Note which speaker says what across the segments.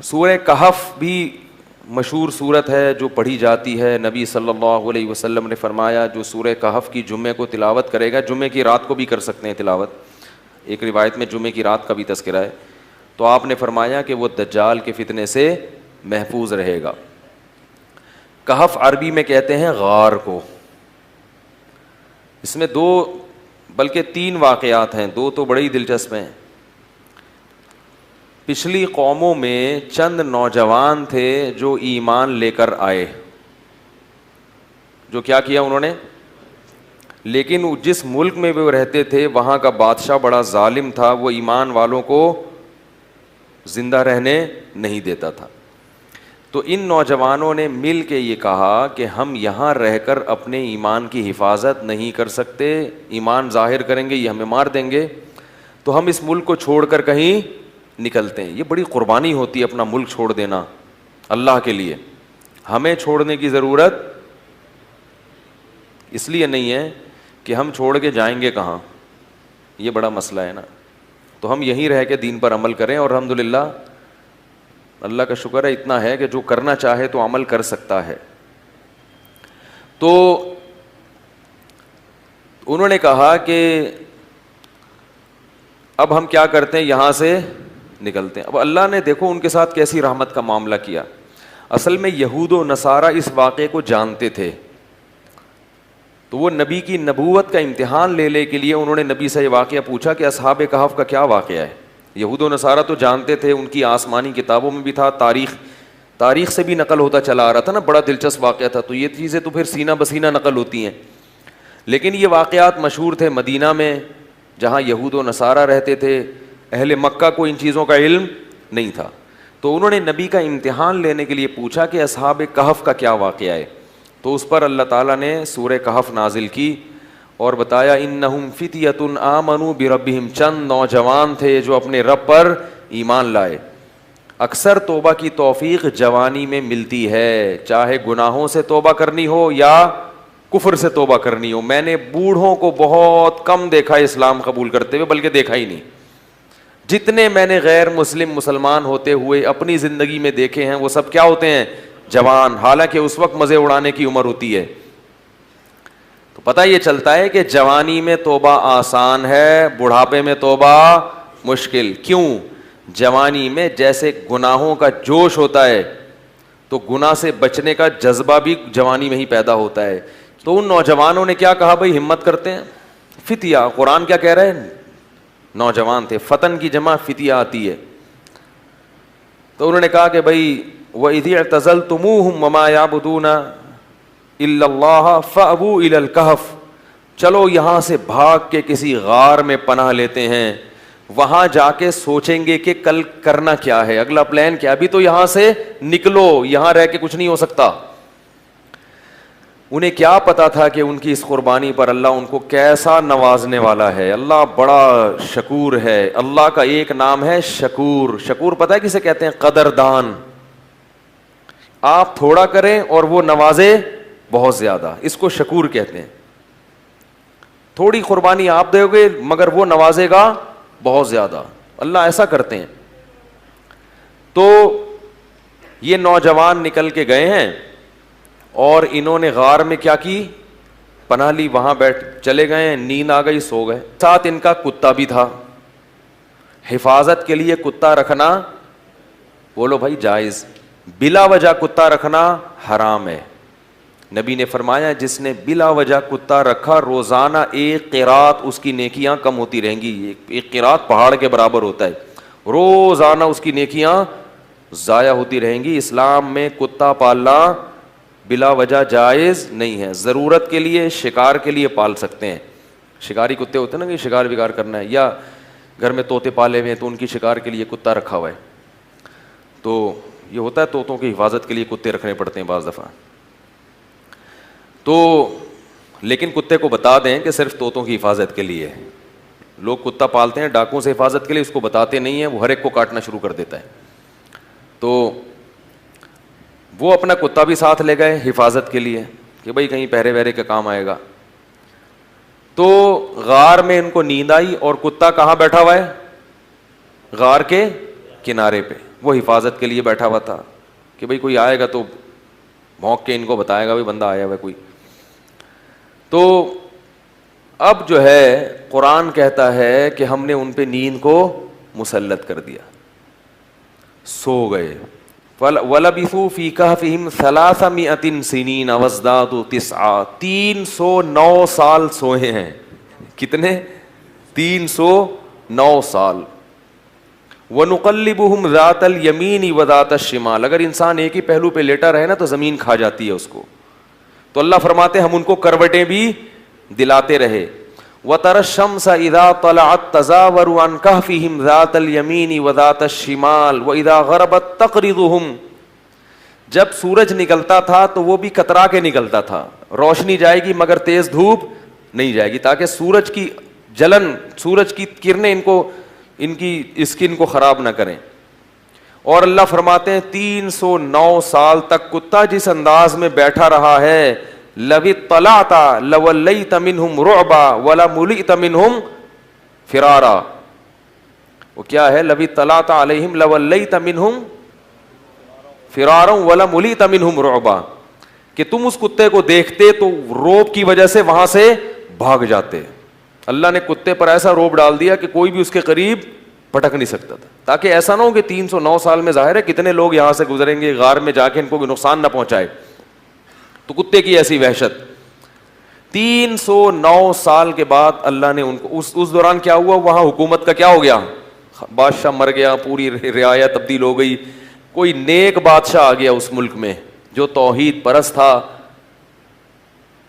Speaker 1: سورہ کہف بھی مشہور صورت ہے جو پڑھی جاتی ہے. نبی صلی اللہ علیہ وسلم نے فرمایا جو سورہ کہف کی جمعے کو تلاوت کرے گا, جمعے کی رات کو بھی کر سکتے ہیں تلاوت, ایک روایت میں جمعے کی رات کا بھی تذکرہ ہے, تو آپ نے فرمایا کہ وہ دجال کے فتنے سے محفوظ رہے گا. کہف عربی میں کہتے ہیں غار کو. اس میں 2 بلکہ 3 واقعات ہیں, 2 تو بڑے ہی دلچسپ ہیں. پچھلی قوموں میں چند نوجوان تھے جو ایمان لے کر آئے, جو کیا کیا انہوں نے, لیکن جس ملک میں وہ رہتے تھے وہاں کا بادشاہ بڑا ظالم تھا, وہ ایمان والوں کو زندہ رہنے نہیں دیتا تھا. تو ان نوجوانوں نے مل کے یہ کہا کہ ہم یہاں رہ کر اپنے ایمان کی حفاظت نہیں کر سکتے, ایمان ظاہر کریں گے یہ ہمیں مار دیں گے, تو ہم اس ملک کو چھوڑ کر کہیں نکلتے ہیں. یہ بڑی قربانی ہوتی ہے اپنا ملک چھوڑ دینا اللہ کے لیے. ہمیں چھوڑنے کی ضرورت اس لیے نہیں ہے کہ ہم چھوڑ کے جائیں گے کہاں, یہ بڑا مسئلہ ہے نا. تو ہم یہیں رہ کے دین پر عمل کریں, اور الحمدللہ اللہ کا شکر ہے اتنا ہے کہ جو کرنا چاہے تو عمل کر سکتا ہے. تو انہوں نے کہا کہ اب ہم کیا کرتے ہیں, یہاں سے نکلتے ہیں. اب اللہ نے دیکھو ان کے ساتھ کیسی رحمت کا معاملہ کیا. اصل میں یہود و نصارہ اس واقعے کو جانتے تھے, تو وہ نبی کی نبوت کا امتحان لے کے لیے انہوں نے نبی سے یہ واقعہ پوچھا کہ اصحاب کہف کا کیا واقعہ ہے. یہود و نصارہ تو جانتے تھے, ان کی آسمانی کتابوں میں بھی تھا, تاریخ سے بھی نقل ہوتا چلا آ رہا تھا نا, بڑا دلچسپ واقعہ تھا. تو یہ چیزیں تو پھر سینہ بسینہ نقل ہوتی ہیں, لیکن یہ واقعات مشہور تھے مدینہ میں جہاں یہود و نصارہ رہتے تھے. اہل مکہ کو ان چیزوں کا علم نہیں تھا, تو انہوں نے نبی کا امتحان لینے کے لیے پوچھا کہ اصحاب کہف کا کیا واقعہ ہے. تو اس پر اللہ تعالیٰ نے سورہ کہف نازل کی اور بتایا انہم فتیۃ آمنوا بربہم, چند نوجوان تھے جو اپنے رب پر ایمان لائے. اکثر توبہ کی توفیق جوانی میں ملتی ہے, چاہے گناہوں سے توبہ کرنی ہو یا کفر سے توبہ کرنی ہو. میں نے بوڑھوں کو بہت کم دیکھا اسلام قبول کرتے ہوئے, بلکہ دیکھا ہی نہیں. جتنے میں نے غیر مسلمان ہوتے ہوئے اپنی زندگی میں دیکھے ہیں وہ سب کیا ہوتے ہیں, جوان, حالانکہ اس وقت مزے اڑانے کی عمر ہوتی ہے. تو پتہ یہ چلتا ہے کہ جوانی میں توبہ آسان ہے, بڑھاپے میں توبہ مشکل. کیوں؟ جوانی میں جیسے گناہوں کا جوش ہوتا ہے تو گناہ سے بچنے کا جذبہ بھی جوانی میں ہی پیدا ہوتا ہے. تو ان نوجوانوں نے کیا کہا, بھائی ہمت کرتے ہیں. فتیہ, قرآن کیا کہہ رہے ہیں, نوجوان تھے. فتن کی جمع فتیہ آتی ہے. تو انہوں نے کہا کہ بھائی وَإِذِ اعْتَزَلْتُمُوهُمْ وَمَا يَعْبُدُونَ إِلَّا اللَّهَ فَأْوُوا إِلَى الْكَهْفِ, چلو یہاں سے بھاگ کے کسی غار میں پناہ لیتے ہیں, وہاں جا کے سوچیں گے کہ کل کرنا کیا ہے, اگلا پلان کیا. ابھی تو یہاں سے نکلو, یہاں رہ کے کچھ نہیں ہو سکتا. انہیں کیا پتا تھا کہ ان کی اس قربانی پر اللہ ان کو کیسا نوازنے والا ہے. اللہ بڑا شکور ہے. اللہ کا ایک نام ہے شکور. شکور پتہ ہے کسے کہتے ہیں, قدردان. آپ تھوڑا کریں اور وہ نوازے بہت زیادہ, اس کو شکور کہتے ہیں. تھوڑی قربانی آپ دو گے مگر وہ نوازے گا بہت زیادہ. اللہ ایسا کرتے ہیں. تو یہ نوجوان نکل کے گئے ہیں اور انہوں نے غار میں کیا کی, پناہ لی, وہاں بیٹھ چلے گئے, نیند آ گئی, سو گئے. ساتھ ان کا کتا بھی تھا. حفاظت کے لیے کتا رکھنا بولو بھائی جائز, بلا وجہ کتا رکھنا حرام ہے. نبی نے فرمایا جس نے بلا وجہ کتا رکھا روزانہ 1 قرات اس کی نیکیاں کم ہوتی رہیں گی. 1 قرات پہاڑ کے برابر ہوتا ہے, روزانہ اس کی نیکیاں ضائع ہوتی رہیں گی. اسلام میں کتا پالنا بلا وجہ جائز نہیں ہے. ضرورت کے لیے, شکار کے لیے پال سکتے ہیں. شکاری کتے ہوتے ہیں نا کہ شکار وکار کرنا ہے, یا گھر میں طوطے پالے ہوئے ہیں تو ان کی شکار کے لیے کتا رکھا ہوا ہے. تو یہ ہوتا ہے طوطوں کی حفاظت کے لیے کتے رکھنے پڑتے ہیں بعض دفعہ. تو لیکن کتے کو بتا دیں کہ صرف طوطوں کی حفاظت کے لیے. لوگ کتا پالتے ہیں ڈاکوں سے حفاظت کے لیے, اس کو بتاتے نہیں ہیں, وہ ہر ایک کو کاٹنا شروع کر دیتا ہے. تو وہ اپنا کتا بھی ساتھ لے گئے حفاظت کے لیے کہ بھائی کہیں پہرے وہرے کا کام آئے گا. تو غار میں ان کو نیند آئی اور کتا کہاں بیٹھا ہوا ہے, غار کے کنارے پہ. وہ حفاظت کے لیے بیٹھا ہوا تھا کہ بھئی کوئی آئے گا تو بھونک کے ان کو بتائے گا بھئی بندہ آیا ہوا کوئی. تو اب جو ہے قرآن کہتا ہے کہ ہم نے ان پہ نیند کو مسلط کر دیا, سو گئے. وَلَبِثُوا فِي كَهْفِهِمْ 300 سِنِينَ وَازْدَادُوا 9 309 سال سوئے ہیں. کتنے؟ 309 سال. وَنُقَلِّبُهُمْ ذَاتَ الْيَمِينِ وَذَاتَ الشِّمَالِ. اگر انسان ایک ہی پہلو پہ لیٹا رہے نا تو زمین کھا جاتی ہے اس کو. تو اللہ فرماتے ہم ان کو کروٹیں بھی دلاتے رہے. وَتَرَى الشَّمْسَ إِذَا طَلَعَتْ تَزَاوَرُ عَنْ كَهْفِهِمْ ذَاتَ الْيَمِينِ وَذَاتَ الشِّمَالِ وَإِذَا غَرَبَتْ تَقْرِضُهُمْ. جب سورج نکلتا تھا تو وہ بھی کترا کے نکلتا تھا, روشنی جائے گی مگر تیز دھوپ نہیں جائے گی, تاکہ سورج کی جلن, سورج کی کرنیں ان کی اسکن کو خراب نہ کریں. اور اللہ فرماتے ہیں 309 سال تک کتا جس انداز میں بیٹھا رہا ہے, لَوِ اطَّلَعْتَ لَوَلَّيْتَ مِنْهُمْ رُعْبًا وَلَمُلِئْتَ مِنْهُمْ فِرَارًا. وہ کیا ہے؟ لَوِ اطَّلَعْتَ عَلَيْهِمْ لَوَلَّيْتَ مِنْهُمْ فِرَارًا وَلَمُلِئْتَ مِنْهُمْ رُعْبًا, کہ تم اس کتے کو دیکھتے تو روب کی وجہ سے وہاں سے بھاگ جاتے. اللہ نے کتے پر ایسا روب ڈال دیا کہ کوئی بھی اس کے قریب پٹک نہیں سکتا تھا, تاکہ ایسا نہ ہو کہ 309 سال میں ظاہر ہے کتنے لوگ یہاں سے گزریں گے, غار میں جا کے ان کو نقصان نہ پہنچائے. تو کتے کی ایسی وحشت. 309 سال کے بعد اللہ نے ان کو اس دوران کیا ہوا, وہاں حکومت کا کیا ہو گیا, بادشاہ مر گیا, پوری رعایا تبدیل ہو گئی, کوئی نیک بادشاہ آ گیا اس ملک میں جو توحید پرست تھا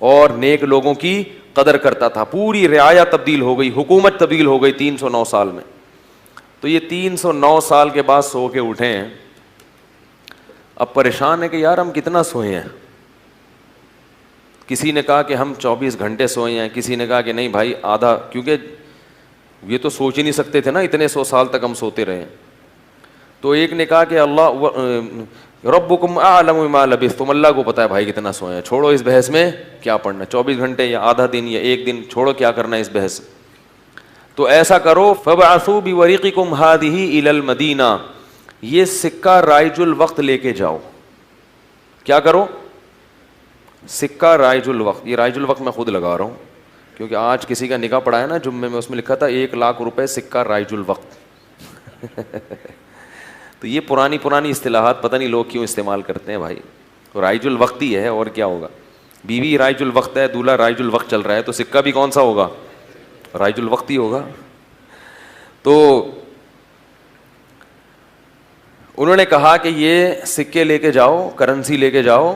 Speaker 1: اور نیک لوگوں کی قدر کرتا تھا. پوری رعایا تبدیل ہو گئی, حکومت تبدیل ہو گئی 309 سال میں. تو یہ 309 سال کے بعد سو کے اٹھے ہیں, اب پریشان ہے کہ یار ہم کتنا سوئے ہیں. کسی نے کہا کہ ہم 24 گھنٹے سوئے ہیں, کسی نے کہا کہ نہیں بھائی آدھا, کیونکہ یہ تو سوچ ہی نہیں سکتے تھے نا اتنے 100 سال تک ہم سوتے رہے. تو ایک نے کہا کہ اللہ ربکم اعلم بما لبثتم, اللہ کو پتا ہے بھائی کتنا سوئے ہیں, چھوڑو اس بحث میں کیا پڑھنا, 24 گھنٹے یا آدھا دن یا ایک دن, چھوڑو کیا کرنا اس بحث. تو ایسا کرو فبعثوا بورقکم هذه الى المدینہ, یہ سکہ رائج الوقت لے کے جاؤ. کیا کرو؟ سکہ رائج الوقت. یہ رائج الوقت میں خود لگا رہا ہوں کیونکہ آج کسی کا نکاح پڑا ہے نا جمعے میں, اس میں لکھا تھا 1 لاکھ روپے سکہ رائج الوقت. تو یہ پرانی اصطلاحات پتہ نہیں لوگ کیوں استعمال کرتے ہیں بھائی. رائج الوقت ہی ہے اور کیا ہوگا. بیوی رائج الوقت ہے, دولہا رائج الوقت چل رہا ہے, تو سکہ بھی کون سا ہوگا؟ رائج الوقت ہی ہوگا. تو انہوں نے کہا کہ یہ سکے لے کے جاؤ, کرنسی لے کے جاؤ.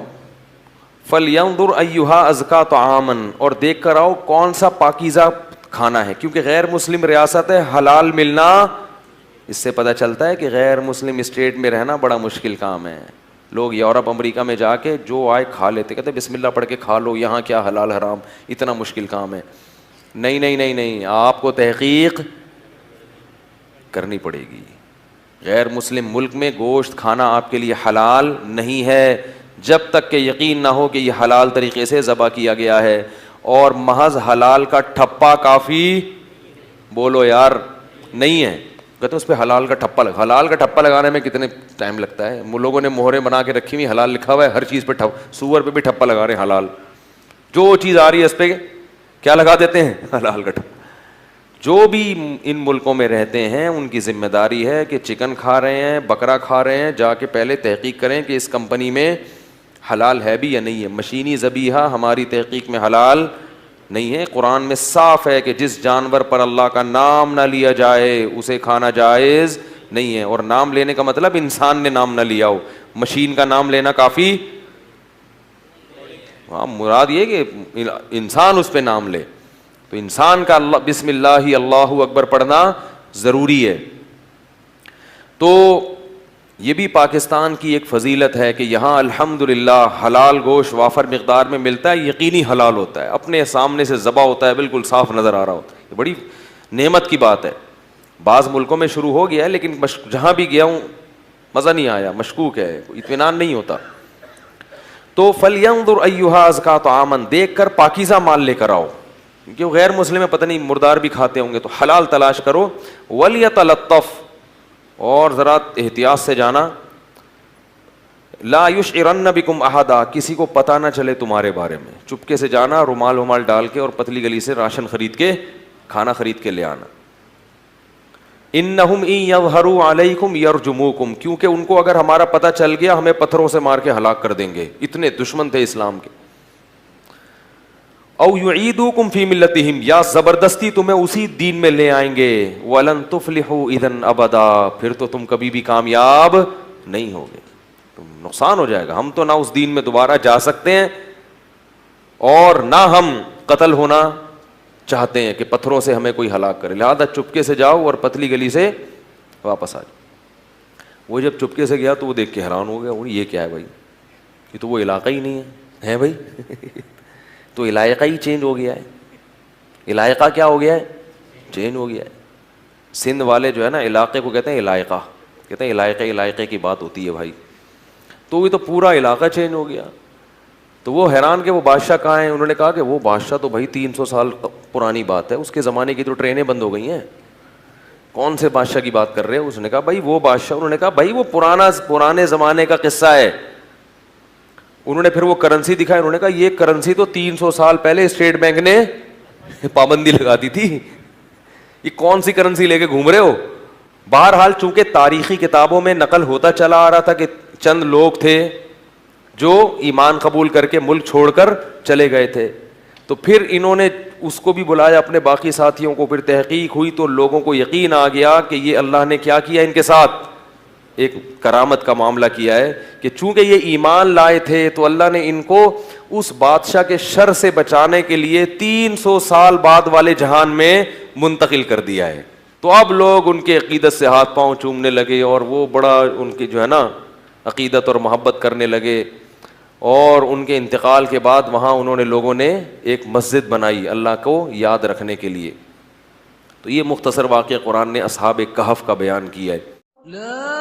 Speaker 1: فَلْيَنْظُرْ أَيُّهَا أَزْكَىٰ طَعَامًا, اور دیکھ کر آؤ کون سا پاکیزہ کھانا ہے, کیونکہ غیر مسلم ریاست ہے, حلال ملنا, اس سے پتہ چلتا ہے کہ غیر مسلم اسٹیٹ میں رہنا بڑا مشکل کام ہے. لوگ یورپ امریکہ میں جا کے جو آئے کھا لیتے, کہتے بسم اللہ پڑھ کے کھا لو, یہاں کیا حلال حرام, اتنا مشکل کام ہے. نہیں نہیں نہیں نہیں, آپ کو تحقیق کرنی پڑے گی. غیر مسلم ملک میں گوشت کھانا آپ کے لیے حلال نہیں ہے جب تک کہ یقین نہ ہو کہ یہ حلال طریقے سے ذبح کیا گیا ہے. اور محض حلال کا ٹھپا کافی, بولو یار, نہیں ہے. کہتے ہیں اس پہ حلال کا ٹھپا لگا. حلال کا ٹھپا لگانے میں کتنے ٹائم لگتا ہے. لوگوں نے مہریں بنا کے رکھی ہوئی, حلال لکھا ہوا ہے, ہر چیز پہ سور پہ بھی ٹھپا لگا رہے ہیں حلال. جو چیز آ رہی ہے اس پہ کیا لگا دیتے ہیں؟ حلال کا ٹھپا. جو بھی ان ملکوں میں رہتے ہیں ان کی ذمہ داری ہے کہ چکن کھا رہے ہیں, بکرا کھا رہے ہیں, جا کے پہلے تحقیق کریں کہ اس کمپنی میں حلال ہے بھی یا نہیں ہے. مشینی ذبیحہ ہماری تحقیق میں حلال نہیں ہے. قرآن میں صاف ہے کہ جس جانور پر اللہ کا نام نہ لیا جائے اسے کھانا جائز نہیں ہے. اور نام لینے کا مطلب انسان نے نام نہ لیا ہو, مشین کا نام لینا کافی, ہاں مراد یہ کہ انسان اس پہ نام لے. تو انسان کا اللہ بسم اللہ اللہ اکبر پڑھنا ضروری ہے. تو یہ بھی پاکستان کی ایک فضیلت ہے کہ یہاں الحمدللہ حلال گوشت وافر مقدار میں ملتا ہے, یقینی حلال ہوتا ہے, اپنے سامنے سے ذبح ہوتا ہے, بالکل صاف نظر آ رہا ہوتا ہے. یہ بڑی نعمت کی بات ہے. بعض ملکوں میں شروع ہو گیا ہے لیکن جہاں بھی گیا ہوں مزہ نہیں آیا, مشکوک ہے, اطمینان نہیں ہوتا. تو فَلْيَنْظُرْ أَيُّهَا أَزْكَىٰ طَعَامًا, دیکھ کر پاکیزہ مال لے کر آؤ, کیونکہ غیر مسلم ہے پتہ نہیں مردار بھی کھاتے ہوں گے, تو حلال تلاش کرو. وَلْيَتَلَطَّفْ, اور ذرا احتیاط سے جانا. لا یشعرن بکم احدا, کسی کو پتہ نہ چلے تمہارے بارے میں, چپکے سے جانا, رومال ومال ڈال کے اور پتلی گلی سے راشن خرید کے, کھانا خرید کے لے آنا. انہم ان یظہروا علیکم یرجموکم, کیونکہ ان کو اگر ہمارا پتہ چل گیا ہمیں پتھروں سے مار کے ہلاک کر دیں گے, اتنے دشمن تھے اسلام کے. او یعیدوکم فی ملتہم, یا زبردستی تمہیں اسی دین میں لے آئیں گے. ولن تفلحوا اذا ابدا, پھر تو تم کبھی بھی کامیاب نہیں ہوگے, نقصان ہو جائے گا. ہم تو نہ اس دین میں دوبارہ جا سکتے ہیں اور نہ ہم قتل ہونا چاہتے ہیں کہ پتھروں سے ہمیں کوئی ہلاک کرے. لہٰذا چپکے سے جاؤ اور پتلی گلی سے واپس آ جاؤ. وہ جب چپکے سے گیا تو وہ دیکھ کے حیران ہو گیا, یہ کیا ہے بھائی, یہ تو وہ علاقہ ہی نہیں ہے بھائی. تو علاقہ ہی چینج ہو گیا ہے. علاقہ کیا ہو گیا ہے, چینج ہو گیا ہے. سندھ والے جو ہے نا علاقے کو کہتے ہیں علاقہ, کہتے ہیں علاقے کی بات ہوتی ہے بھائی. تو یہ تو پورا علاقہ چینج ہو گیا. تو وہ حیران کہ وہ بادشاہ کہاں ہیں. انہوں نے کہا کہ وہ بادشاہ تو بھائی 300 سال پرانی بات ہے, اس کے زمانے کی تو ٹرینیں بند ہو گئی ہیں, کون سے بادشاہ کی بات کر رہے ہیں. اس نے کہا بھائی وہ بادشاہ. انہوں نے کہا بھائی وہ پرانے زمانے کا قصہ ہے. انہوں نے پھر وہ کرنسی دکھائی. انہوں نے کہا یہ کرنسی تو 300 سال پہلے اسٹیٹ بینک نے پابندی لگا دی تھی, یہ کون سی کرنسی لے کے گھوم رہے ہو. بہرحال چونکہ تاریخی کتابوں میں نقل ہوتا چلا آ رہا تھا کہ چند لوگ تھے جو ایمان قبول کر کے ملک چھوڑ کر چلے گئے تھے, تو پھر انہوں نے اس کو بھی بلایا اپنے باقی ساتھیوں کو. پھر تحقیق ہوئی تو لوگوں کو یقین آ گیا کہ یہ اللہ نے کیا کیا ان کے ساتھ, ایک کرامت کا معاملہ کیا ہے کہ چونکہ یہ ایمان لائے تھے تو اللہ نے ان کو اس بادشاہ کے شر سے بچانے کے لیے 300 سال بعد والے جہان میں منتقل کر دیا ہے. تو اب لوگ ان کے عقیدت سے ہاتھ پاؤں چومنے لگے اور وہ بڑا ان کی جو ہے نا عقیدت اور محبت کرنے لگے. اور ان کے انتقال کے بعد وہاں انہوں نے لوگوں نے ایک مسجد بنائی اللہ کو یاد رکھنے کے لیے. تو یہ مختصر واقعہ قرآن نے اصحاب کہف کا بیان کیا ہے.